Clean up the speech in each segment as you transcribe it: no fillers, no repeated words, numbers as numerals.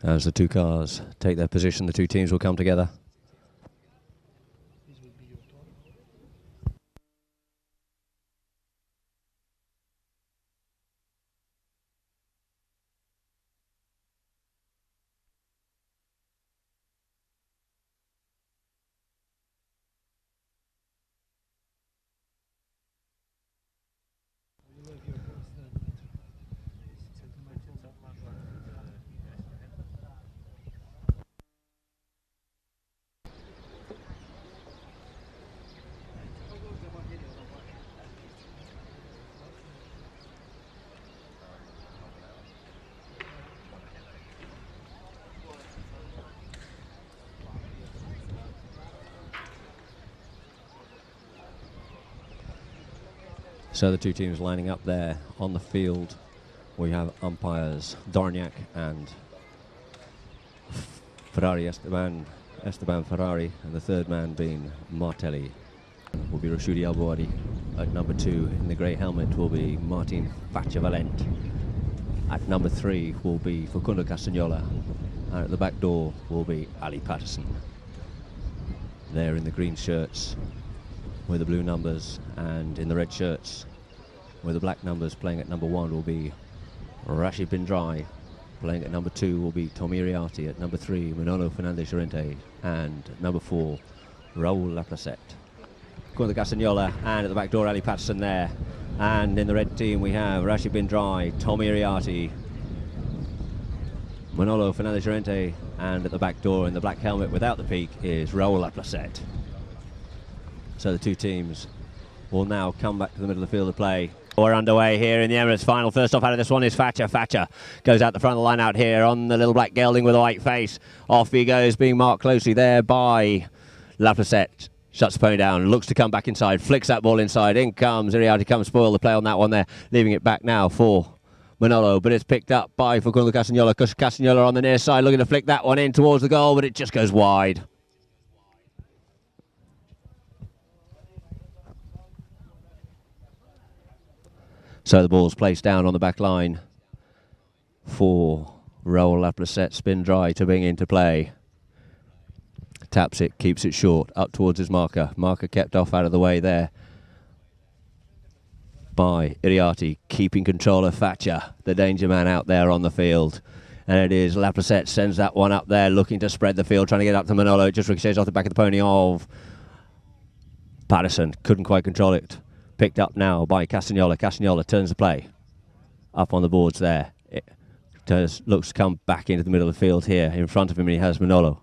As the two cars take their position, the two teams will come together. So the two teams lining up there on the field. We have umpires Dorniak and Ferrari Esteban Ferrari, and the third man being Martelli. Will be Rashudi Albuadi. At number 2 in the grey helmet will be Martin Faccia-Valent. At number 3 will be Facundo Castagnola. And at the back door will be Ali Patterson. There in the green shirts with the blue numbers, and in the red shirts with the black numbers, playing at number 1 will be Rashid bin Drai. Playing at number 2 will be Tommy Iriarty. At number 3, Manolo Fernandez Llorente. And at number 4, Raul Laplacette. Facundo Castagnola, and at the back door Ali Patterson there. And in the red team we have Rashid bin Drai, Tommy Iriarty, Manolo Fernandez Llorente, and at the back door in the black helmet without the peak is Raul Laplacette. So the two teams will now come back to the middle of the field to play. We're underway here in the Emirates final. First off out of this one is Faccia. Faccia goes out the front of the line out here on the little black gelding with a white face. Off he goes, being marked closely there by Laplacette. Shuts the pony down, looks to come back inside, flicks that ball inside. In comes Iriarty, comes spoil the play on that one there, leaving it back now for Manolo, but it's picked up by Facundo Castagnola. Castagnola on the near side, looking to flick that one in towards the goal, but it just goes wide. So the ball's placed down on the back line for Raul Laplacette. Spin dry to bring into play. Taps it, keeps it short, up towards his marker. Marker kept off out of the way there by Iriarty, keeping control of Faccia, the danger man out there on the field. And it is Laplacette sends that one up there, looking to spread the field, trying to get up to Manolo. It just ricochets off the back of the pony of Patterson. Couldn't quite control it. Picked up now by Castagnola. Castagnola turns the play up on the boards there. It looks to come back into the middle of the field here. In front of him he has Manolo.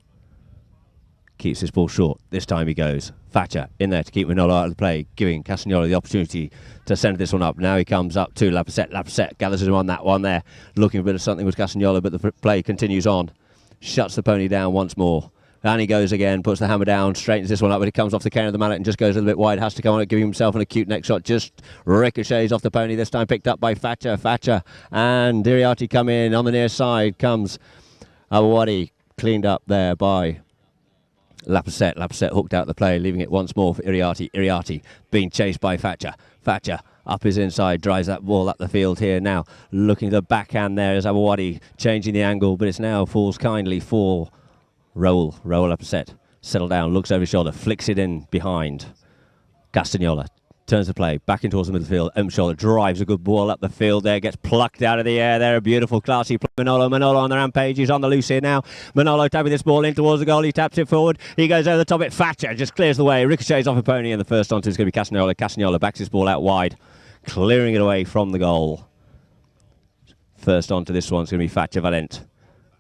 Keeps his ball short. This time he goes. Faccia in there to keep Manolo out of the play, giving Castagnola the opportunity to send this one up. Now he comes up to Laplacette. Laplacette gathers him on that one there, looking a bit of something with Castagnola, but the play continues on. Shuts the pony down once more. And he goes again, puts the hammer down, straightens this one up, but it comes off the cane of the mallet and just goes a little bit wide. Has to come on it, giving himself an acute neck shot. Just ricochets off the pony, this time picked up by Faccia. Faccia and Iriarty come in. On the near side comes Awadi, cleaned up there by Laplacette. Laplacette hooked out the play, leaving it once more for Iriarty. Iriarty being chased by Faccia. Faccia up his inside, drives that ball up the field here now. Looking to the backhand there is Awadi, changing the angle, but it's now falls kindly for Raul Laplacette. Settle down, looks over his shoulder, flicks it in behind. Castagnola turns the play back in towards the midfield. Shoulder drives a good ball up the field there, gets plucked out of the air there. A beautiful, classy play. Manolo on the rampage. He's on the loose here now. Manolo tapping this ball in towards the goal. He taps it forward. He goes over the top. It Faccia just clears the way. Ricochets off a pony, and the first onto is going to be Castagnola. Castagnola backs his ball out wide, clearing it away from the goal. First onto this one's going to be Faccia-Valent.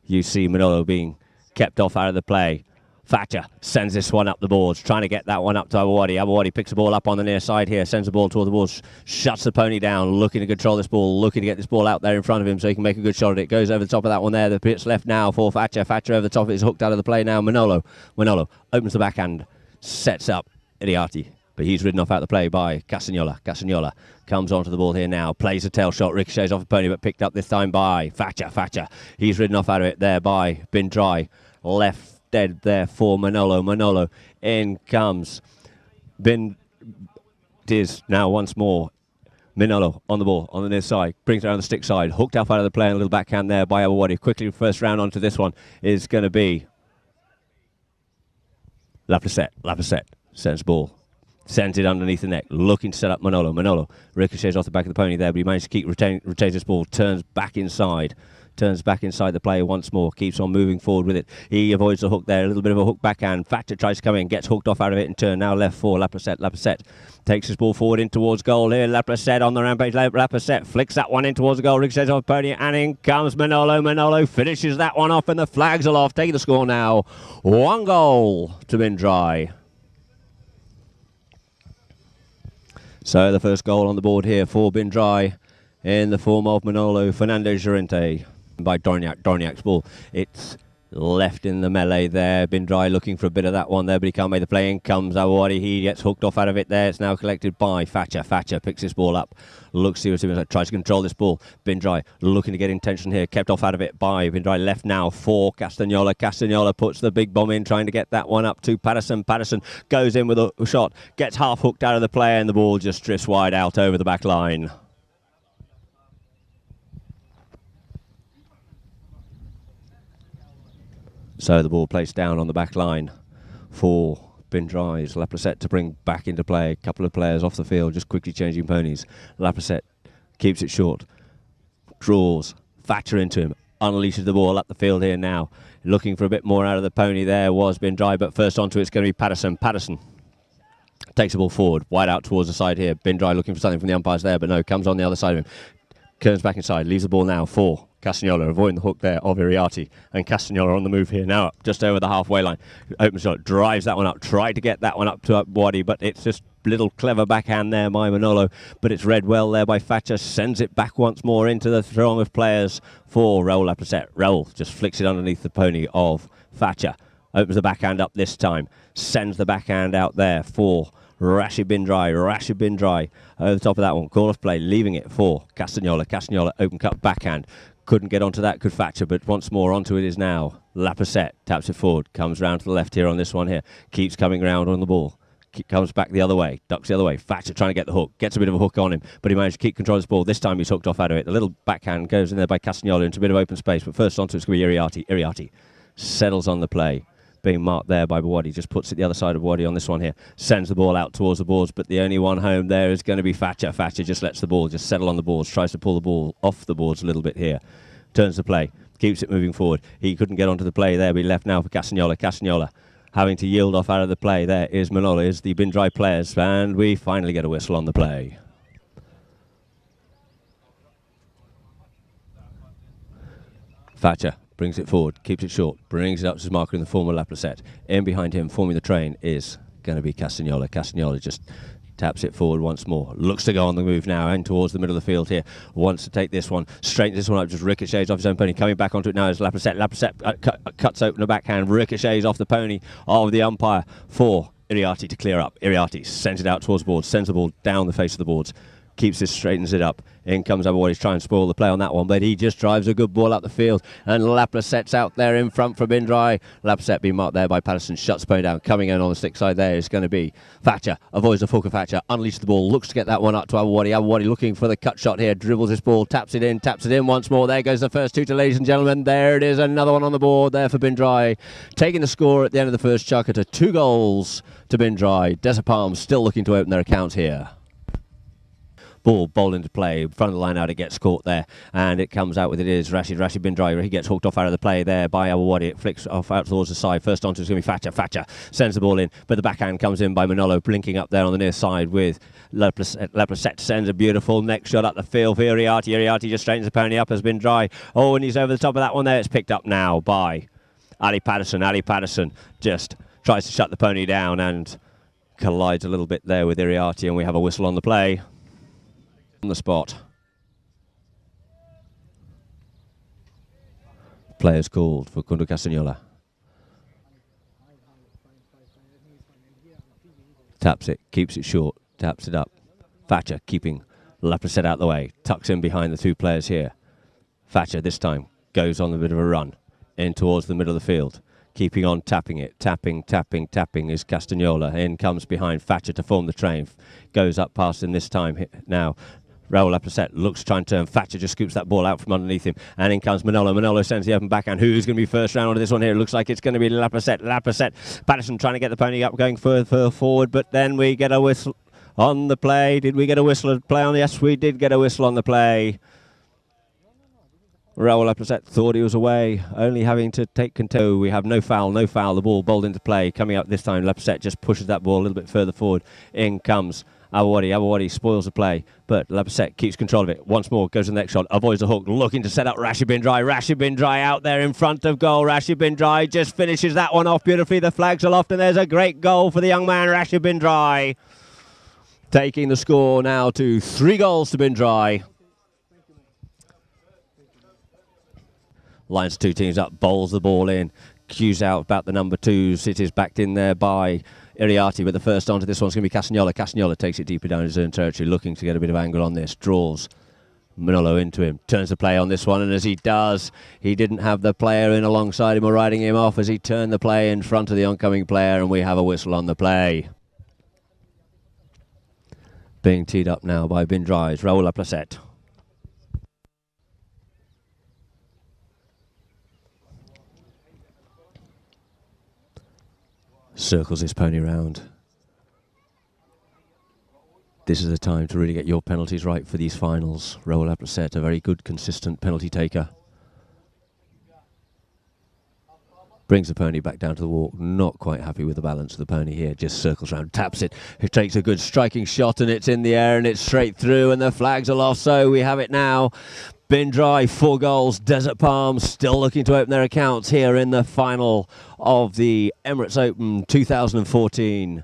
You see Manolo being kept off out of the play. Faccia sends this one up the boards, trying to get that one up to Awadi. Awadi picks the ball up on the near side here, sends the ball toward the boards, shuts the pony down, looking to control this ball, looking to get this ball out there in front of him so he can make a good shot at it. Goes over the top of that one there. The pit's left now for Faccia. Faccia over the top of it is hooked out of the play now. Manolo opens the backhand, sets up Iriarty, but he's ridden off out of the play by Castagnola. Castagnola comes onto the ball here now, plays a tail shot, ricochets off the pony, but picked up this time by Faccia. Faccia, he's ridden off out of it there by Bin Drai. Left dead there for Manolo. In comes Bin Diz now once more. Manolo on the ball, on the near side, brings it around the stick side, hooked up out of the play, and a little backhand there by Awadi. Quickly, first round onto this one is going to be Laplacette sends the ball, sends it underneath the neck, looking to set up Manolo. Manolo ricochets off the back of the pony there, but he managed to keep retains this ball, turns back inside the play once more, keeps on moving forward with it. He avoids the hook there, a little bit of a hook backhand. Thatcher tries to come in, gets hooked off out of it and turn. Now left for Laplacette takes his ball forward in towards goal here. Laplacette on the rampage. Laplacette flicks that one in towards the goal, ricochets off the pony, and in comes Manolo. Manolo finishes that one off, and the flags are off. Taking the score now, 1 goal to Drai. So the first goal on the board here for Drai in the form of Manolo Fernandez Llorente by Dorniak's ball. It's left in the melee there. Drai looking for a bit of that one there, but he can't make the play. In comes Awadi. He gets hooked off out of it there. It's now collected by Thatcher. Thatcher picks this ball up, looks seriously, tries to control this ball. Drai looking to get intention here, kept off out of it by Drai. Left now for Castagnola. Castagnola puts the big bomb in, trying to get that one up to Patterson. Patterson goes in with a shot, gets half hooked out of the play, and the ball just drifts wide out over the back line. So the ball placed down on the back line for Drai's Laplacette to bring back into play. A couple of players off the field, just quickly changing ponies. Laplacette keeps it short, draws Thatcher into him, unleashes the ball up the field here now. Looking for a bit more out of the pony there was Drai, but first onto it's going to be Patterson. Patterson takes the ball forward, wide out towards the side here. Drai looking for something from the umpires there, but no, comes on the other side of him. Turns back inside, leaves the ball now for Castagnola, avoiding the hook there of Iriarty. And Castagnola on the move here now, just over the halfway line. Open shot, drives that one up, tried to get that one up to Wadi, but it's just little clever backhand there by Manolo, but it's read well there by Thatcher. Sends it back once more into the throng of players for Raul Laplacette. Raul just flicks it underneath the pony of Thatcher. Opens the backhand up this time, sends the backhand out there for Rashid Drai over the top of that one. Call of play, leaving it for Castagnola. Castagnola open cut backhand. Couldn't get onto that, could Thatcher, but once more onto it is now Laplacette. Taps it forward, comes round to the left here on this one here. Keeps coming round on the ball. Comes back the other way, ducks the other way. Thatcher trying to get the hook, gets a bit of a hook on him, but he managed to keep control of this ball. This time he's hooked off out of it. The little backhand goes in there by Castagnola into a bit of open space, but first onto it's going to be Iriarty. Iriarty settles on the play, being marked there by Bawadi. Just puts it the other side of Bawadi on this one here. Sends the ball out towards the boards, but the only one home there is going to be Thatcher. Thatcher just lets the ball just settle on the boards, tries to pull the ball off the boards a little bit here. Turns the play, keeps it moving forward. He couldn't get onto the play there, but he left now for Castagnola. Castagnola having to yield off out of the play. There is Manolo, is the Drai players, and we finally get a whistle on the play. Thatcher brings it forward, keeps it short, brings it up to his marker in the form of Laplacette. In behind him, forming the train, is going to be Castagnola. Castagnola just taps it forward once more. Looks to go on the move now and towards the middle of the field here. Wants to take this one, straightens this one up, just ricochets off his own pony. Coming back onto it now is Laplacette. Laplacette cuts open the backhand, ricochets off the pony of the umpire for Iriarty to clear up. Iriarty sends it out towards the boards, sends the ball down the face of the boards. Keeps it, straightens it up. In comes Abawadi's trying to spoil the play on that one, but he just drives a good ball up the field, and Laplacette's out there in front for Drai. Laplacette being marked there by Patterson, shuts the pony down. Coming in on the stick side there is going to be Thatcher. Avoids the hook of Thatcher, unleashes the ball, looks to get that one up to Abawadi. Abawadi looking for the cut shot here, dribbles this ball, taps it in once more. There goes the first two to, ladies and gentlemen. There it is, another one on the board there for Drai. Taking the score at the end of the first chukker to 2 goals to Drai. Desert Palms still looking to open their accounts here. Ball bowled into play, front of the line out, it gets caught there, and it comes out with it is Rashid Drai. He gets hooked off out of the play there by Awadi. It flicks off out towards the side. First onto is going to be Thatcher. Thatcher sends the ball in, but the backhand comes in by Manolo, blinking up there on the near side with Laplacette. Sends a beautiful neck shot up the field for Iriarty. Iriarty just straightens the pony up, has Drai. Oh, and he's over the top of that one there. It's picked up now by Ali Patterson. Ali Patterson just tries to shut the pony down and collides a little bit there with Iriarty, and we have a whistle on the play. On the spot. Players called for Kundu Castagnola. Taps it, keeps it short, taps it up. Thatcher keeping Laplacette out of the way, tucks in behind the two players here. Thatcher this time goes on a bit of a run in towards the middle of the field. Keeping on tapping it, tapping is Castagnola. In comes behind Thatcher to form the train. Goes up past him this time now. Raul Laplacette looks to try and turn. Thatcher just scoops that ball out from underneath him. And in comes Manolo. Manolo sends the open backhand. Who's going to be first round on this one here? It looks like it's going to be Laplacette. Laplacette. Patterson trying to get the pony up, going further forward. But then we get a whistle on the play. Did we get a whistle on the play? Yes, we did get a whistle on the play. Raul Laplacette thought he was away, only having to take control. We have no foul, no foul. The ball bowled into play. Coming up this time, Laplacette just pushes that ball a little bit further forward. In comes Awadi. Awadi spoils the play, but Laplacette keeps control of it. Once more, goes to the next shot, avoids the hook, looking to set up Rashid bin Drai. Rashid bin Drai out there in front of goal. Rashid bin Drai just finishes that one off beautifully. The flags aloft, and there's a great goal for the young man, Rashid bin Drai. Taking the score now to 3 goals to bin Drai. Lines 2 teams up, bowls the ball in, cues out about the number 2s. It is backed in there by Iriarty, but the first onto this one's going to be Casagnola. Casagnola takes it deeper down his own territory, looking to get a bit of angle on this. Draws Manolo into him, turns the play on this one, and as he does, he didn't have the player in alongside him or riding him off as he turned the play in front of the oncoming player, and we have a whistle on the play. Being teed up now by bin Drais, Raul Laplacette. Circles his pony round. This is the time to really get your penalties right for these finals. Raul Laplacette, a very good, consistent penalty taker. Brings the pony back down to the walk. Not quite happy with the balance of the pony here. Just circles around, taps it. He takes a good striking shot, and it's in the air, and it's straight through, and the flags are off. So we have it now. Bin Drai, 4 goals. Desert Palm still looking to open their accounts here in the final of the Emirates Open 2014.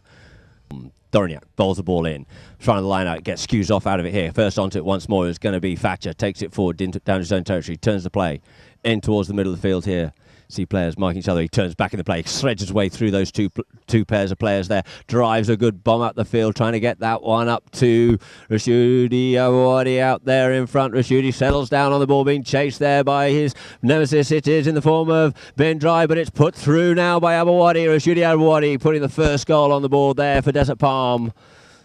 Dorignac bowls the ball in, trying to line out, gets skews off out of it here. First onto it once more is going to be Thatcher. Takes it forward down his own territory, turns the play in towards the middle of the field here. See players marking each other. He turns back in the play, shreds his way through those two pairs of players there. Drives a good bomb up the field, trying to get that one up to Rashidi Awadi out there in front. Rashidi settles down on the ball, being chased there by his nemesis. It is in the form of bin Drai, but it's put through now by Awadi. Rashidi Awadi putting the first goal on the board there for Desert Palm.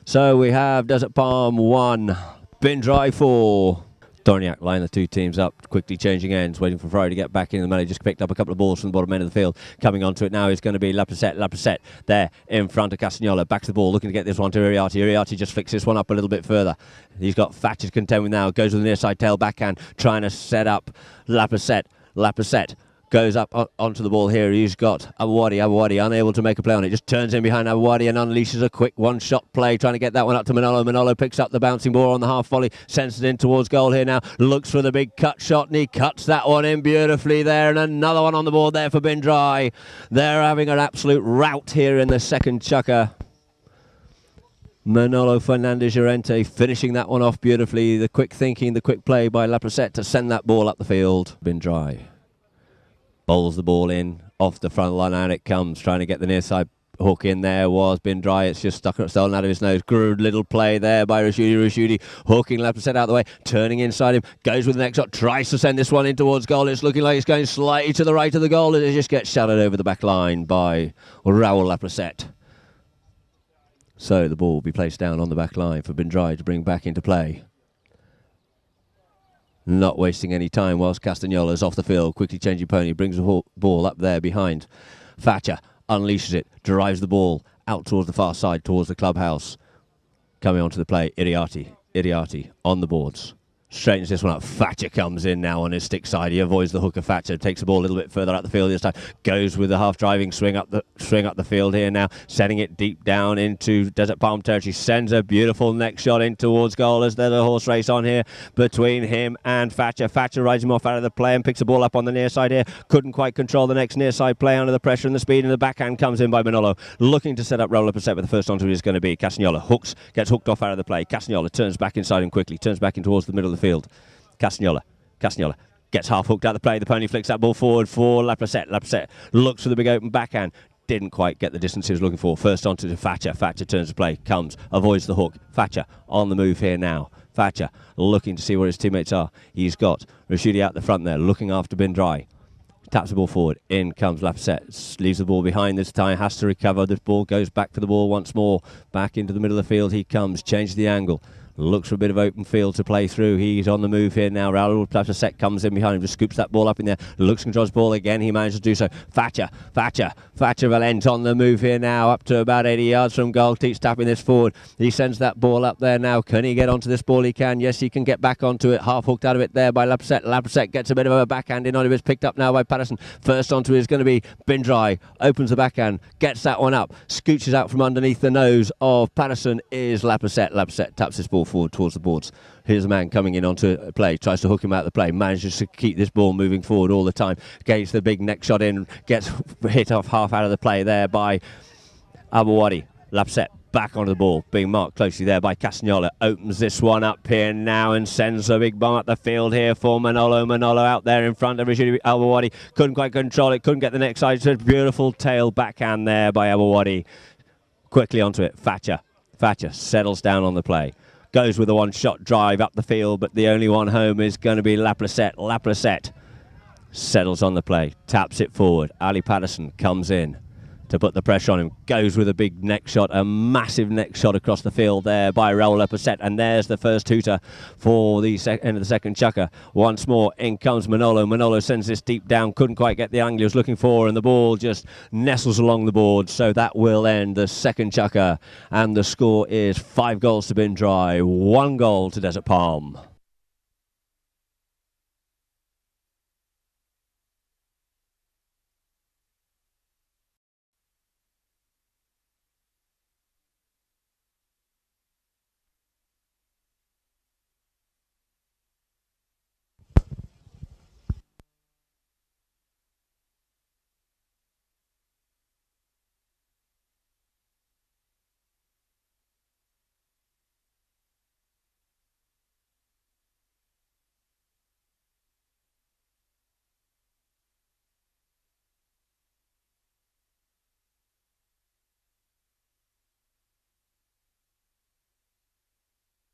So we have Desert Palm 1, bin Drai 4. Dorignac lining the 2 teams up, quickly changing ends, waiting for Ferrari to get back in the melee. Just picked up a couple of balls from the bottom end of the field. Coming onto it now is going to be Laplacette. Laplacette there in front of Casagnola. Back to the ball, looking to get this one to Iriarty. Iriarty just flicks this one up a little bit further. He's got Thatcher to contend with now. Goes with the near side tail backhand, trying to set up Laplacette. Laplacette goes up onto the ball here. He's got Awadi unable to make a play on it. Just turns in behind Awadi and unleashes a quick one-shot play, trying to get that one up to Manolo. Manolo picks up the bouncing ball on the half volley, sends it in towards goal here now. Looks for the big cut shot, and he cuts that one in beautifully there. And another one on the board there for bin Drai. They're having an absolute rout here in the second chukker. Manolo Fernandez Llorente finishing that one off beautifully. The quick thinking, the quick play by Laplacette to send that ball up the field. Bin Drai bowls the ball in, off the front line, and it comes, trying to get the near side hook in there was bin Drai. It's just stolen out of his nose. Good little play there by Rashidi. Hooking Laplacette out of the way, turning inside him, goes with the next shot, tries to send this one in towards goal. It's looking like it's going slightly to the right of the goal, and it just gets shuttered over the back line by Raul Laplacette. So the ball will be placed down on the back line for bin Drai to bring back into play. Not wasting any time whilst Castagnola's off the field, quickly changing pony, brings the ball up there behind. Thatcher unleashes it, drives the ball out towards the far side, towards the clubhouse. Coming onto the play, Iriarty on the boards. Straightens this one up. Thatcher comes in now on his stick side. He avoids the hook of Thatcher. Takes the ball a little bit further out the field this time. Goes with the half-driving swing up the field here now. Setting it deep down into Desert Palm territory. Sends a beautiful neck shot in towards goal as there's a horse race on here between him and Thatcher. Thatcher rides him off out of the play and picks the ball up on the near side here. Couldn't quite control the next near side play under the pressure and the speed, and the backhand comes in by Manolo. Looking to set up Raul Laplacette, but the first onto it is going to be Casagnola. Gets hooked off out of the play. Casagnola turns back inside him quickly. Turns back in towards the middle of the field. Casagnola gets half hooked out the play. The pony flicks that ball forward for Laplacette. Laplacette looks for the big open backhand. Didn't quite get the distance he was looking for. First onto Thatcher. Thatcher turns the play. Comes. Avoids the hook. Thatcher on the move here now. Thatcher looking to see where his teammates are. He's got Rashidi out the front there, looking after bin Drai. Taps the ball forward. In comes Laplacette. Leaves the ball behind this time. Has to recover. This ball goes back for the ball once more. Back into the middle of the field he comes. Changes the angle. Looks for a bit of open field to play through. He's on the move here now. Raul Platasek comes in behind him, just scoops that ball up in there. Looks controls ball again. He manages to do so. Thatcher Valent on the move here now, up to about 80 yards from goal. Keeps tapping this forward. He sends that ball up there now. Can he get onto this ball? He can. Yes, he can get back onto it. Half hooked out of it there by Laprasek. Laprasek gets a bit of a backhand in on it. It's picked up now by Patterson. First onto it is going to be Drai. Opens the backhand, gets that one up, scooches out from underneath the nose of Patterson is Laprasek. Laprasek taps this ball forward towards the boards. Here's a man coming in onto play, tries to hook him out of the play, manages to keep this ball moving forward all the time, gets the big neck shot in, gets hit off half out of the play there by Abouadi. Laprasek back onto the ball, being marked closely there by Castagnola. Opens this one up here now and sends a big bomb up the field here for Manolo. Manolo out there in front of Abouadi. Couldn't quite control it, couldn't get the next side. It's a beautiful tail backhand there by Abouadi. Quickly onto it, Thatcher settles down on the play. Goes with a one-shot drive up the field, but the only one home is going to be Laprasek. Laprasek settles on the play, taps it forward. Ali Patterson comes in to put the pressure on him. Goes with a big neck shot, a massive neck shot across the field there by Raul Laprasek. And there's the first hooter for the end of the second chukker. Once more, in comes Manolo. Manolo sends this deep down, couldn't quite get the angle he was looking for, and the ball just nestles along the board. So that will end the second chukker. And the score is 5 goals to Drai, 1 goal to Desert Palm.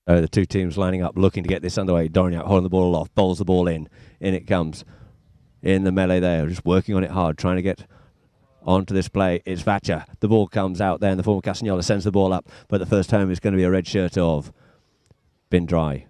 The two teams lining up, looking to get this underway. Dorignac holding the ball aloft, bowls the ball in. In it comes. In the melee there, just working on it hard, trying to get onto this play. It's Thatcher. The ball comes out there, and the former Castagnola sends the ball up, but the first home is going to be a red shirt of Drai.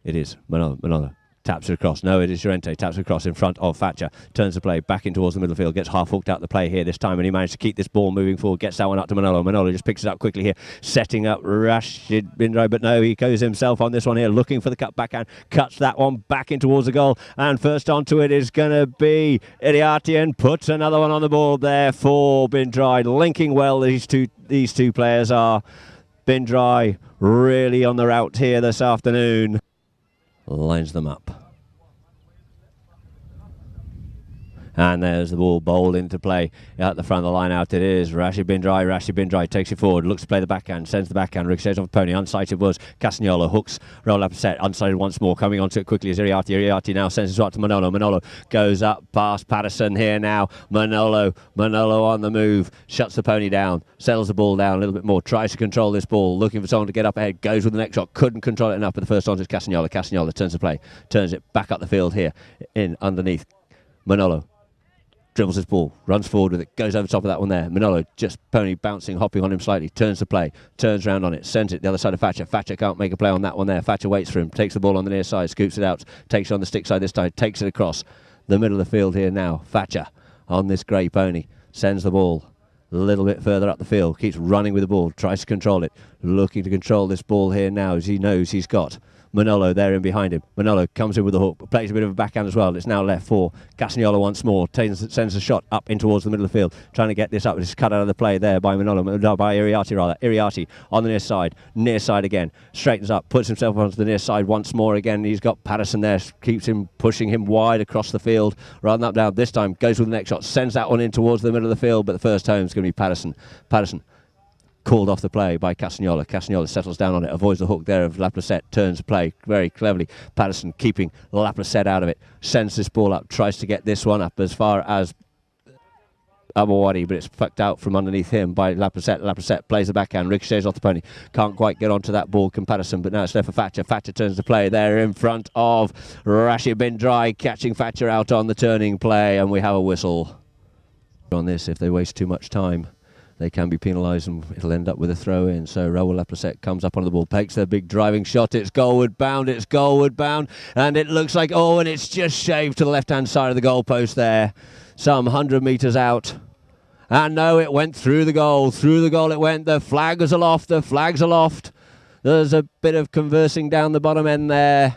It is Manolo. Taps it across. No, it is Llorente. Taps it across in front of Thatcher. Turns the play back in towards the middle of the field. Gets half hooked out the play here this time, and he managed to keep this ball moving forward. Gets that one up to Manolo. Manolo just picks it up quickly here, setting up Rashid Drai, but no, he goes himself on this one here, looking for the cut backhand. Cuts that one back in towards the goal, and first onto it is going to be Iriarty, and puts another one on the board there for Drai. Linking well, these two players are. Drai really on the route here this afternoon. Lines them up. And there's the ball bowled into play at the front of the line out. It is Rashid Drai. Rashid Drai takes it forward, looks to play the backhand, sends the backhand, ricochets off the pony. Unsighted was Castagnola, hooks, roll up a set, unsighted once more, coming onto it quickly is Iriarty. Iriarty now sends it right to Manolo. Manolo goes up past Patterson here now. Manolo on the move, shuts the pony down, settles the ball down a little bit more, tries to control this ball, looking for someone to get up ahead, goes with the next shot, couldn't control it enough, but the first on is Castagnola. Castagnola turns the play, turns it back up the field here, in underneath. Manolo dribbles his ball, runs forward with it, goes over top of that one there. Manolo just pony bouncing, hopping on him slightly, turns the play, turns round on it, sends it the other side of Thatcher. Thatcher can't make a play on that one there. Thatcher waits for him, takes the ball on the near side, scoops it out, takes it on the stick side this time, takes it across the middle of the field here now. Thatcher on this grey pony, sends the ball a little bit further up the field, keeps running with the ball, tries to control it, looking to control this ball here now as he knows he's got Manolo there in behind him. Manolo comes in with the hook, plays a bit of a backhand as well. It's now left for Castagnola once more. Sends a shot up in towards the middle of the field, trying to get this up. It's cut out of the play there by by Iriarty rather. Iriarty on the near side again. Straightens up, puts himself onto the near side once more again. He's got Patterson there, keeps him pushing him wide across the field. Rather than up down. This time goes with the next shot, sends that one in towards the middle of the field, but the first home is going to be Patterson. Patterson called off the play by Castagnola. Castagnola settles down on it, avoids the hook there of Laprasek, turns the play very cleverly. Patterson keeping Laprasek out of it, sends this ball up, tries to get this one up as far as Abouadi, but it's fucked out from underneath him by Laprasek. Laprasek plays the backhand, ricochets off the pony, can't quite get onto that ball comparison, but now it's left for Thatcher. Thatcher turns the play there in front of Rashid Drai, catching Thatcher out on the turning play, and we have a whistle on this if they waste too much time. they can be penalised and it'll end up with a throw in. So Raoul Laplacette comes up onto the ball, takes a big driving shot. It's goalward bound, and it looks like, oh, and it's just shaved to the left-hand side of the goalpost there, some 100 metres out. And no, it went through the goal it went. The flag was aloft, the flag's aloft. There's a bit of conversing down the bottom end there.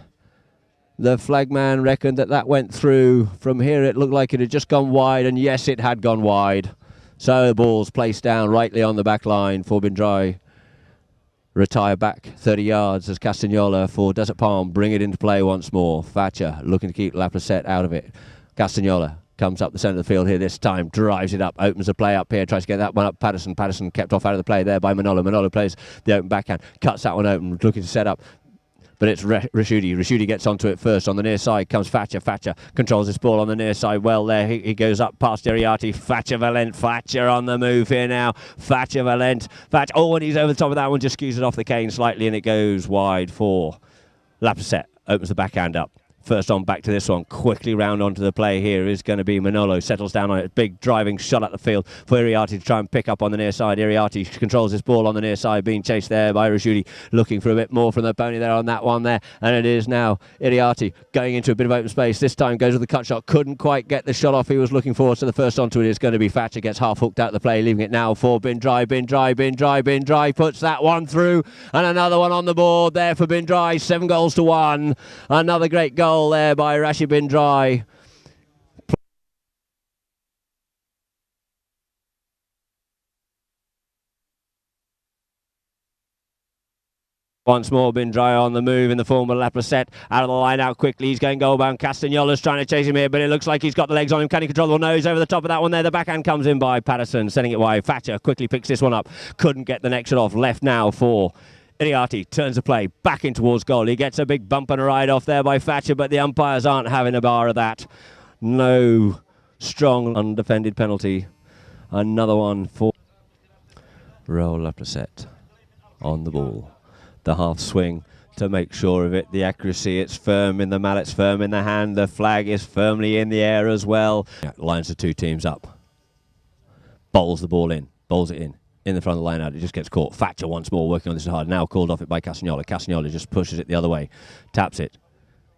The flagman reckoned that went through. From here it looked like it had just gone wide, and yes, it had gone wide. So the ball's placed down rightly on the back line for Drai. Retire back 30 yards as Castagnola for Desert Palm bring it into play once more. Thatcher looking to keep Laplacette out of it. Castagnola comes up the centre of the field here this time, drives it up, opens the play up here, tries to get that one up. Patterson kept off out of the play there by Manolo. Manolo plays the open backhand, cuts that one open, looking to set up. But it's Rashidi. Rashidi gets onto it first. On the near side comes Thatcher. Thatcher controls this ball on the near side well there. He goes up past Iriarty. Thatcher Valent. Thatcher on the move here now. Thatcher Valent. Thatcher. Oh, and he's over the top of that one. Just skews it off the cane slightly, and it goes wide for Laplacette. Opens the backhand up. First on back to this one. Quickly round onto the play here is going to be Manolo. Settles down on it. Big driving shot at the field for Iriarty to try and pick up on the near side. Iriarty controls this ball on the near side, being chased there by Rashidi. Looking for a bit more from the pony there on that one there. And it is now Iriarty going into a bit of open space. This time goes with the cut shot. Couldn't quite get the shot off he was looking for. So the first onto it is going to be Thatcher. Gets half hooked out of the play, leaving it now for Drai. Drai puts that one through. And another one on the board there for Drai. 7-1. Another great goal there by Rashid Drai. Once more, Drai on the move in the form of Laplacette. Out of the line out quickly. He's going goal-bound. Castagnola's trying to chase him here, but it looks like he's got the legs on him. Can he control the nose over the top of that one there? The backhand comes in by Patterson, sending it wide. Thatcher quickly picks this one up. Couldn't get the next shot off. Left now for Iriarty. Turns the play back in towards goal. He gets a big bump and a ride off there by Thatcher, but the umpires aren't having a bar of that. No strong undefended penalty. Another one for Raoul Laplacette on the ball. The half swing to make sure of it. The accuracy, it's firm in the mallet, it's firm in the hand. The flag is firmly in the air as well. Lines the two teams up. Bowls the ball in. Bowls it in the front of the line out. It just gets caught. Thatcher once more working on this hard. Now called off it by Castagnola. Castagnola just pushes it the other way. Taps it.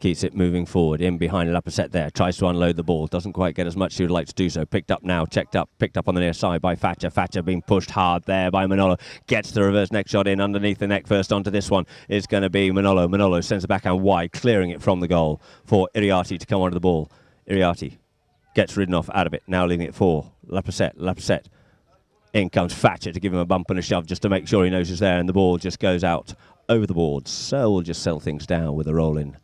Keeps it moving forward. In behind Laplacette there. Tries to unload the ball. Doesn't quite get as much as he would like to do so. Picked up now. Checked up. Picked up on the near side by Thatcher. Thatcher being pushed hard there by Manolo. Gets the reverse neck shot in underneath the neck. First onto this one is going to be Manolo. Manolo sends the backhand wide, clearing it from the goal for Iriarty to come onto the ball. Iriarty gets ridden off out of it. Now leaving it for Laplacette. Laplacette. In comes Thatcher to give him a bump and a shove just to make sure he knows he's there, and the ball just goes out over the boards. So we'll just settle things down with a roll in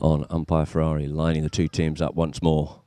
on umpire Ferrari, lining the two teams up once more.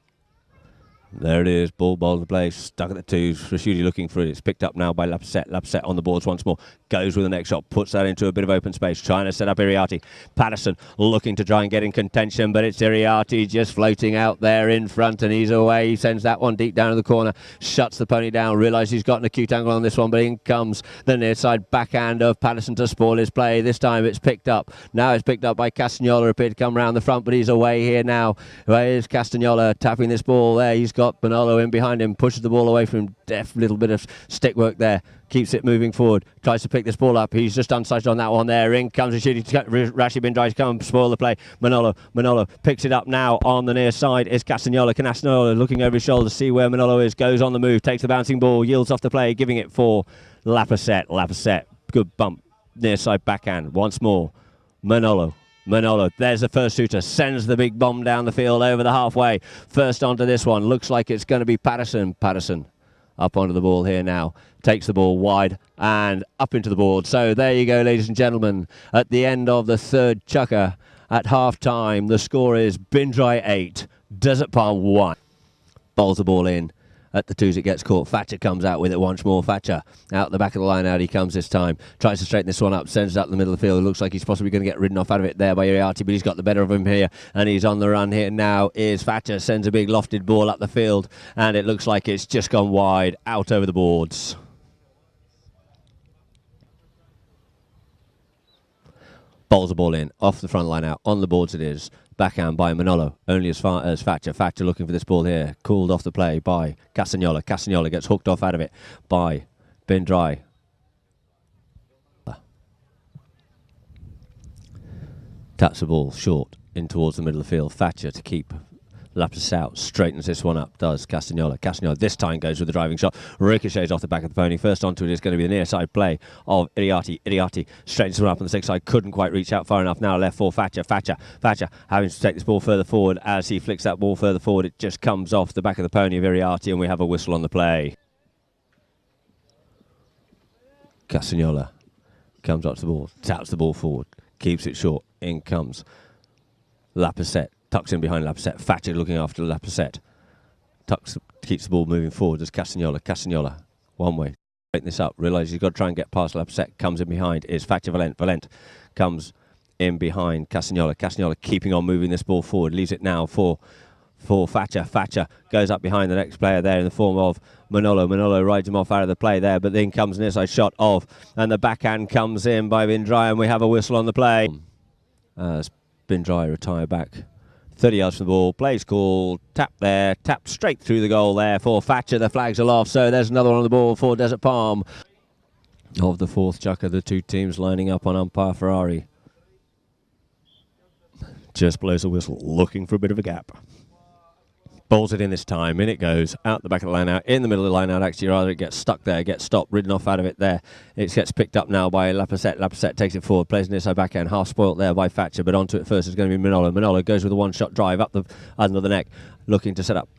There it is, ball bowled the place, stuck at the twos. Rashidi looking for it. It's picked up now by Laplacette. Laplacette on the boards once more. Goes with the next shot, puts that into a bit of open space, trying to set up Iriarty. Patterson looking to try and get in contention, but it's Iriarty just floating out there in front, and he's away. He sends that one deep down to the corner, shuts the pony down, realises he's got an acute angle on this one, but in comes the near side backhand of Patterson to spoil his play. This time it's picked up. Now it's picked up by Castagnola, appeared to come round the front, but he's away here now. Where's Castagnola tapping this ball there? He's got Manolo in behind him, pushes the ball away from him. Deft little bit of stick work there. Keeps it moving forward. Tries to pick this ball up. He's just unsighted on that one there. In comes Rashidi Drai to come spoil the play. Manolo picks it up now on the near side. Is Castagnola. Castagnola looking over his shoulder to see where Manolo is. Goes on the move. Takes the bouncing ball. Yields off the play. Giving it for Laplacette. Laplacette. Good bump. Near side backhand. Once more. Manolo, there's the first shooter, sends the big bomb down the field over the halfway. First onto this one, looks like it's going to be Patterson. Patterson up onto the ball here now, takes the ball wide and up into the board. So there you go, ladies and gentlemen, at the end of the third chukker at half-time, the score is Drai 8, Desert Palm 1. Bowls the ball in. At the twos it gets caught. Thatcher comes out with it once more. Thatcher out the back of the line out he comes this time. Tries to straighten this one up. Sends it up the middle of the field. It looks like he's possibly going to get ridden off out of it there by Iriarty, but he's got the better of him here. And he's on the run here now is Thatcher. Sends a big lofted ball up the field. And it looks like it's just gone wide out over the boards. Bowls the ball in. Off the front line out. On the boards it is. Backhand by Manolo, only as far as Thatcher. Thatcher looking for this ball here. Called off the play by Castagnola. Castagnola gets hooked off out of it by Drai. Taps the ball short in towards the middle of the field. Thatcher to keep Lapis out, straightens this one up, does Castagnola. Castagnola this time goes with the driving shot, ricochets off the back of the pony. First onto it is going to be the near side play of Iriarty. Iriarty straightens this one up on the 6 side, couldn't quite reach out far enough. Now left for Thatcher. Thatcher having to take this ball further forward. As he flicks that ball further forward, it just comes off the back of the pony of Iriarty, and we have a whistle on the play. Castagnola comes up to the ball, taps the ball forward, keeps it short. In comes Lapicette. Tucks in behind Lapicette. Thatcher looking after Lapicette. Tucks, keeps the ball moving forward as Castagnola. Castagnola, one way. Breaking this up. Realises he's got to try and get past Lapicette. Comes in behind. Is Thatcher Valent. Valent comes in behind Castagnola. Castagnola keeping on moving this ball forward. Leaves it now for Thatcher. Thatcher goes up behind the next player there in the form of Manolo. Manolo rides him off out of the play there, but then comes an inside shot of, and the backhand comes in by Drai, and we have a whistle on the play. As Drai retire back 30 yards from the ball, plays called, tap there, tap straight through the goal there for Thatcher. The flags are off, so there's another one on the ball for Desert Palm. Of the fourth chukker, the two teams lining up on umpire Ferrari. Just blows a whistle, looking for a bit of a gap. Bowls it in this time, in it goes, out the back of the line out, in the middle of the line out, actually rather it gets stuck there, gets stopped, ridden off out of it there. It gets picked up now by Lapicette. Lapicette takes it forward, plays an inside backhand, half spoilt there by Thatcher, but onto it first is going to be Manolo. Manolo goes with a one-shot drive up the under the neck, looking to set up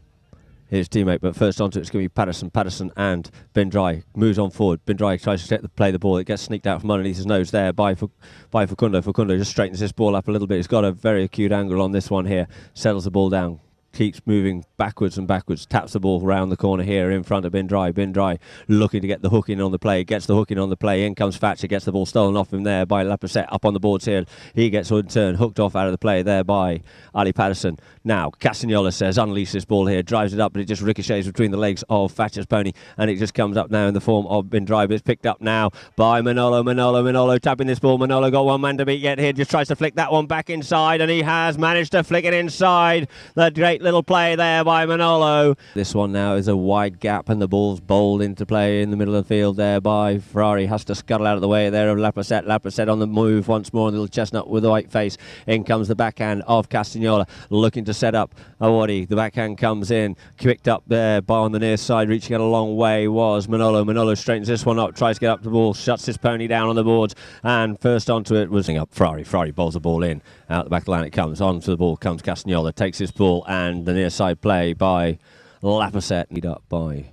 his teammate, but first onto it's going to be Patterson. Patterson and Drai moves on forward. Drai tries to play the ball. It gets sneaked out from underneath his nose there by Facundo. Facundo just straightens this ball up a little bit. He's got a very acute angle on this one here. Settles the ball down. Keeps moving backwards and backwards, taps the ball round the corner here in front of Drai. Drai looking to get the hook in on the play, gets the hook in on the play, in comes Thatcher, gets the ball stolen off him there by Lapicette, up on the boards here. He gets in turn hooked off out of the play there by Ali Patterson. Now Castagnola says, unleash this ball here, drives it up, but it just ricochets between the legs of Thatcher's pony, and it just comes up now in the form of Drai, but it's picked up now by Manolo. Manolo tapping this ball. Manolo got one man to beat yet here, just tries to flick that one back inside, and he has managed to flick it inside. The great little play there by Manolo. This one now is a wide gap, and the ball's bowled into play in the middle of the field there by Ferrari. Has to scuttle out of the way there of Lapicette. Lapicette on the move once more, a little chestnut with a white face. In comes the backhand of Castagnola, looking to set up Awadi. The backhand comes in, picked up there by on the near side, reaching out a long way was Manolo. Manolo straightens this one up, tries to get up the ball, shuts his pony down on the boards, and first onto it was up Ferrari. Ferrari bowls the ball in. Out the back of the line it comes. Onto the ball comes Castagnola, takes his ball, and the near side play by Lapicette, lead up by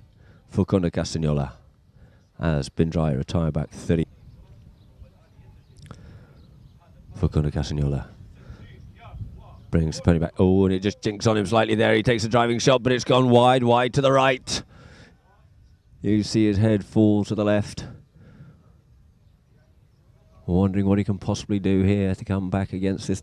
Facundo Castagnola as Drai retire back 30. Facundo Castagnola brings the pony back. Oh, and it just jinks on him slightly there. He takes a driving shot, but it's gone wide to the right. You see his head fall to the left. Wondering what he can possibly do here to come back against this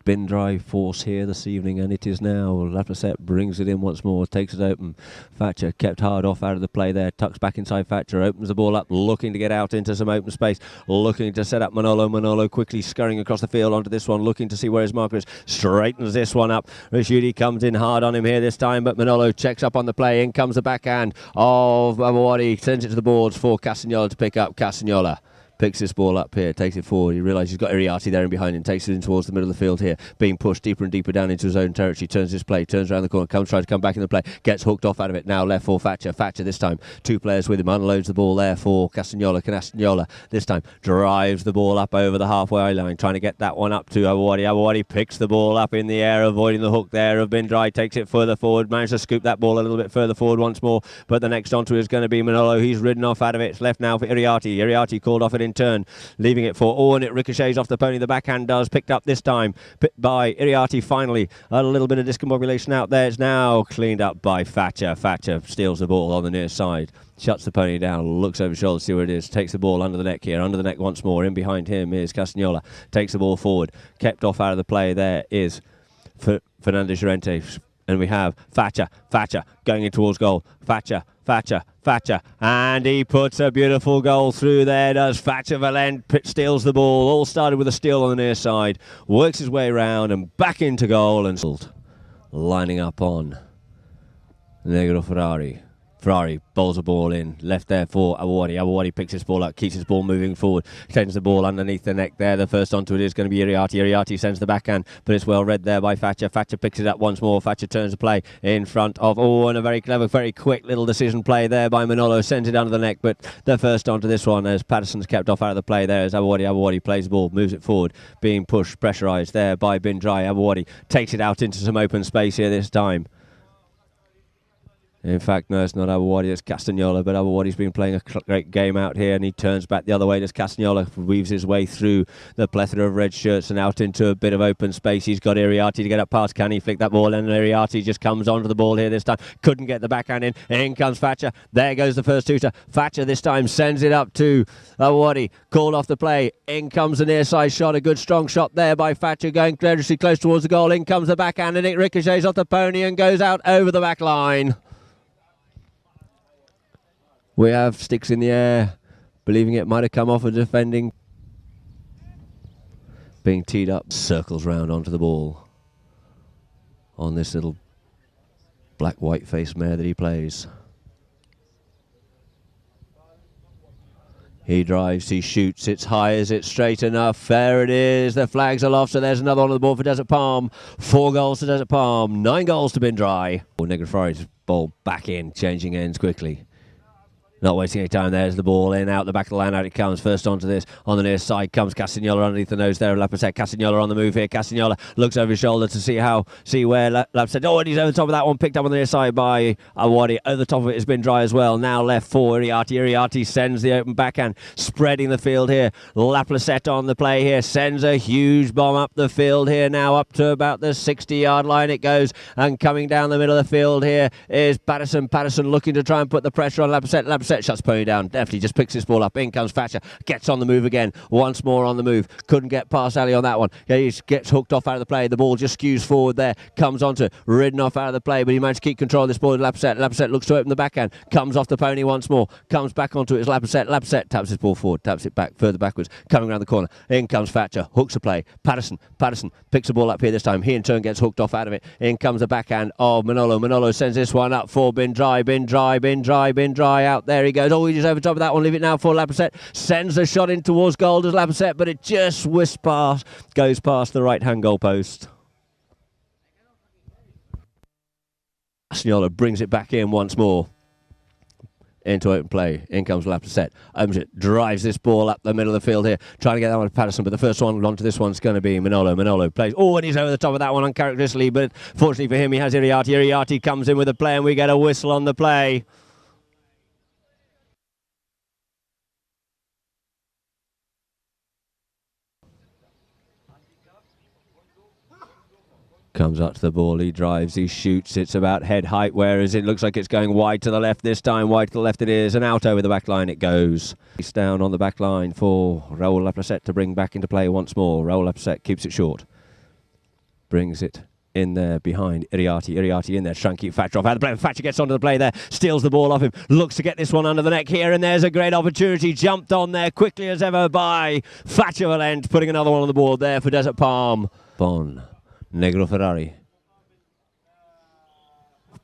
Drai force here this evening, and it is now. Lapicette brings it in once more, takes it open. Thatcher kept hard off out of the play there, tucks back inside Thatcher, opens the ball up, looking to get out into some open space, looking to set up Manolo. Manolo quickly scurrying across the field onto this one, looking to see where his marker is, straightens this one up. Rashidi comes in hard on him here this time, but Manolo checks up on the play. In comes the backhand of Awadi, sends it to the boards for Castagnola to pick up. Castagnola picks this ball up here, takes it forward. He realises he's got Iriarty there in behind him, takes it in towards the middle of the field here, being pushed deeper and deeper down into his own territory. Turns his play, turns around the corner, tries to come back in the play, gets hooked off out of it. Now left for Thatcher. Thatcher this time, two players with him, unloads the ball there for Castagnola. Castagnola this time drives the ball up over the halfway line, trying to get that one up to Awadi. Awadi picks the ball up in the air, avoiding the hook there of Drai, takes it further forward, managed to scoop that ball a little bit further forward once more, but the next onto is going to be Manolo. He's ridden off out of it. It's left now for Iriarty. Iriarty called off it in turn, leaving it for and it ricochets off the pony. The backhand does, picked up this time by Iriarty. Finally a little bit of discombobulation out there. It's now cleaned up by Thatcher. Thatcher steals the ball on the near side, shuts the pony down, looks over his shoulder to see where it is, takes the ball under the neck here, under the neck once more. In behind him is Castagnola, takes the ball forward, kept off out of the play. There is Fernando Llorente, And we have Thatcher going in towards goal. Thatcher, and he puts a beautiful goal through there, does Thatcher. Valent steals the ball, all started with a steal on the near side, works his way round and back into goal, and lining up on Negro Ferrari. Ferrari bowls the ball in, left there for Awadi. Awadi picks his ball up, keeps his ball moving forward, sends the ball underneath the neck there. The first onto it is going to be Iriarty. Iriarty sends the backhand, but it's well read there by Thatcher. Thatcher picks it up once more. Thatcher turns the play in front of, and a very clever, very quick little decision play there by Manolo. Sends it under the neck, but the first onto this one as Patterson's kept off out of the play there as Awadi. Awadi plays the ball, moves it forward, being pushed, pressurised there by Drai. Awadi takes it out into some open space here this time. In fact, no, it's not Awadi, it's Castagnola, but Awadi's been playing a great game out here, and he turns back the other way. As Castagnola weaves his way through the plethora of red shirts and out into a bit of open space. He's got Iriarty to get up past. Can he flick that ball? And Iriarty just comes onto the ball here this time. Couldn't get the backhand in. In comes Thatcher. There goes the first shooter. Thatcher this time sends it up to Awadi. Called off the play. In comes the near side shot. A good strong shot there by Thatcher, going dangerously close towards the goal. In comes the backhand, and it ricochets off the pony and goes out over the back line. We have sticks in the air, believing it might have come off a defending. Being teed up, circles round onto the ball on this little black-white face mare that he plays. He drives, he shoots, it's high, is it straight enough? There it is, the flags are off, so there's another one on the board for Desert Palm. 4 goals to Desert Palm, 9 goals to Drai. Negro Ferrari's ball back in, changing ends quickly. Not wasting any time. There's the ball in, out the back of the line, out it comes. First onto this, on the near side comes Castagnola underneath the nose there. Lapasset, Castagnola on the move here. Castagnola looks over his shoulder to see where Lapasset. Oh, and he's over the top of that one, picked up on the near side by Awadi. Over the top of it has been Drai as well. Now left for Iriarty. Iriarty sends the open backhand, spreading the field here. Lapasset on the play here, sends a huge bomb up the field here. Now up to about the 60-yard line it goes, and coming down the middle of the field here is Patterson. Patterson looking to try and put the pressure on Lapasset. Lapasset shuts Pony down, definitely just picks this ball up. In comes Thatcher, gets on the move again, once more on the move. Couldn't get past Ali on that one. He gets hooked off out of the play. The ball just skews forward there, comes onto, ridden off out of the play, but he managed to keep control of this ball. Lapasset. Lapasset looks to open the backhand, comes off the pony once more, comes back onto it as Lapasset. Lapasset taps his ball forward, taps it back, further backwards, coming around the corner. In comes Thatcher, hooks the play. Patterson picks the ball up here this time. He in turn gets hooked off out of it. In comes the backhand of Manolo. Manolo sends this one up for Drai. Drai out there he goes. Oh, he just over top of that one. Leave it now for Lapasset. Sends the shot in towards goal, does Lapasset, but it just whizzed past, goes past the right-hand goal post. Castagnola brings it back in once more into open play. In comes Lapasset. Opens it, drives this ball up the middle of the field here, trying to get that one to Patterson, but the first one onto this one's going to be Manolo. Manolo plays. Oh, and he's over the top of that one uncharacteristically, but fortunately for him, he has Iriarty. Iriarty comes in with a play, and we get a whistle on the play. Comes up to the ball, he drives, he shoots, it's about head height, whereas it looks like it's going wide to the left this time. Wide to the left it is, and out over the back line it goes. He's down on the back line for Raoul Lapasset to bring back into play once more. Raoul Lapasset keeps it short, brings it in there behind Iriarty. Iriarty in there, trying to keep Thatcher off. Thatcher gets onto the play there, steals the ball off him, looks to get this one under the neck here, and there's a great opportunity. Jumped on there quickly as ever by Thatcher Valent, putting another one on the board there for Desert Palm. Bon. Negro Ferrari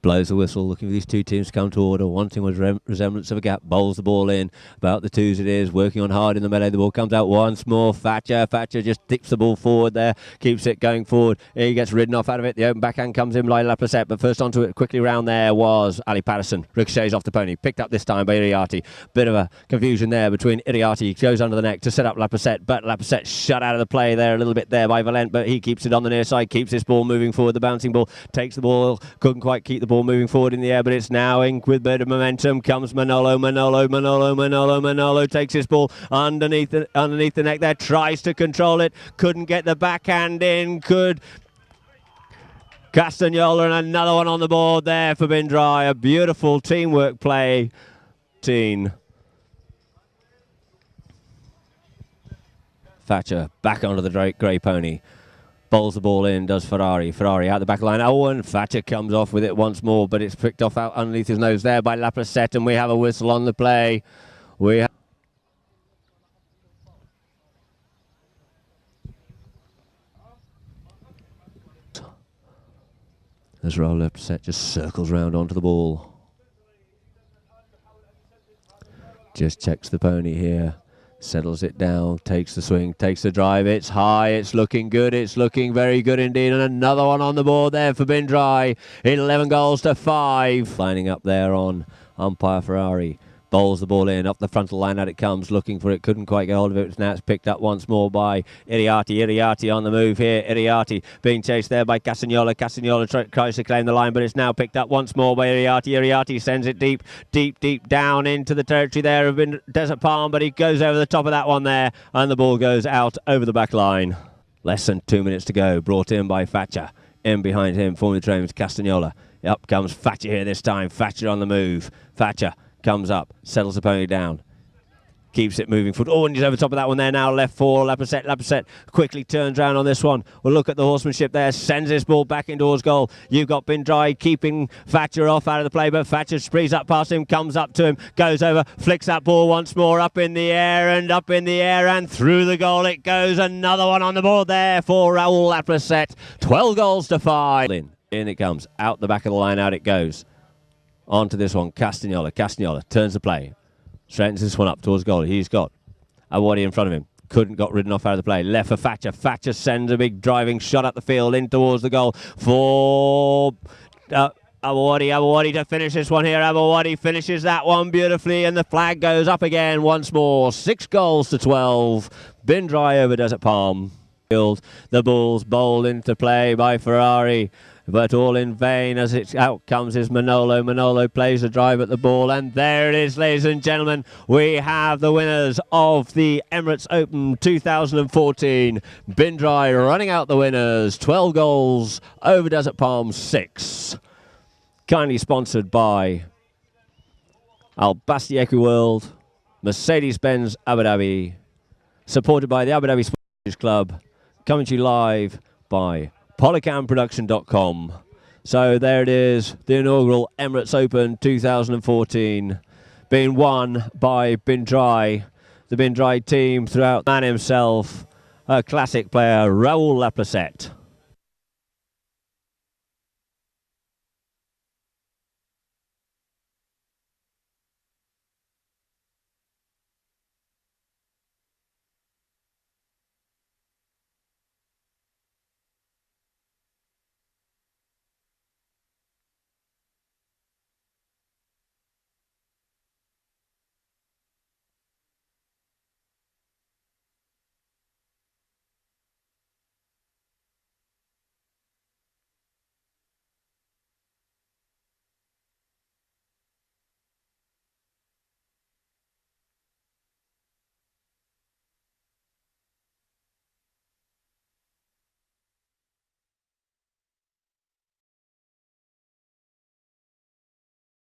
blows the whistle, looking for these two teams to come to order, wanting a resemblance of a gap, bowls the ball in, about the twos it is, working on hard in the melee. The ball comes out once more. Thatcher just tips the ball forward there, keeps it going forward. He gets ridden off out of it. The open backhand comes in by Lapasset, but first onto it quickly round there was Ali Patterson. Ricochets off the pony, picked up this time by Iriarty. Bit of a confusion there between Iriarty, goes under the neck to set up Lapasset, but Lapasset shut out of the play there a little bit there by Valent, but he keeps it on the near side, keeps this ball moving forward. The bouncing ball takes the ball, couldn't quite keep the ball moving forward in the air, but it's now in with a bit of momentum. Comes Manolo takes his ball underneath the neck there, tries to control it, couldn't get the backhand in, could Castagnola, and another one on the board there for Drai. A beautiful teamwork play. Thatcher back onto the grey pony. Bowls the ball in, does Ferrari. Ferrari out the back line. Oh, and Thatcher comes off with it once more, but it's picked off out underneath his nose there by Laprocette, and we have a whistle on the play. As Raoul Laprocette just circles round onto the ball. Just checks the pony here. Settles it down, takes the swing, takes the drive. It's high, it's looking good, it's looking very good indeed. And another one on the board there for Drai. 11 goals to 5. Lining up there on umpire Ferrari. Bowls the ball in, up the frontal line out it comes, looking for it, couldn't quite get hold of it. Now it's picked up once more by Iriarty. Iriarty on the move here. Iriarty being chased there by Casagnola. Casagnola tries to claim the line, but it's now picked up once more by Iriarty. Iriarty sends it deep, deep, deep down into the territory there of Desert Palm, but he goes over the top of that one there, and the ball goes out over the back line. Less than 2 minutes to go, brought in by Thatcher. In behind him, forming the train with Casagnola. Up comes Thatcher here this time. Thatcher on the move. Thatcher comes up, settles the pony down, keeps it moving forward. Oh, and he's over top of that one there now, left for Laprocette. Laprocette quickly turns around on this one. Well, look at the horsemanship there, sends this ball back in towards goal. You've got Drai keeping Thatcher off out of the play, but Thatcher sprees up past him, comes up to him, goes over, flicks that ball once more up in the air, and through the goal it goes. Another one on the board there for Raoul Laprocette. 12 goals to 5. In it comes, out the back of the line, out it goes. On to this one, Casagnola. Casagnola turns the play. Straightens this one up towards goal. He's got Awadi in front of him. Couldn't got ridden off out of the play. Left for Thatcher. Thatcher sends a big driving shot up the field in towards the goal for Awadi. Awadi to finish this one here. Awadi finishes that one beautifully, and the flag goes up again once more. 6 goals to 12. Drai over Desert Palm. The Bulls bowled into play by Ferrari, but all in vain as it's out comes is Manolo. Manolo plays the drive at the ball, and there it is, ladies and gentlemen. We have the winners of the Emirates Open 2014. Drai running out the winners. 12 goals over Desert Palm 6. Kindly sponsored by Al Basti Equiworld, Mercedes-Benz Abu Dhabi, supported by the Abu Dhabi Sports Club, coming to you live by polycamproduction.com. So there it is, the inaugural Emirates Open 2014, being won by Drai. The Drai team throughout, man himself, a classic player, Raoul Laprocette.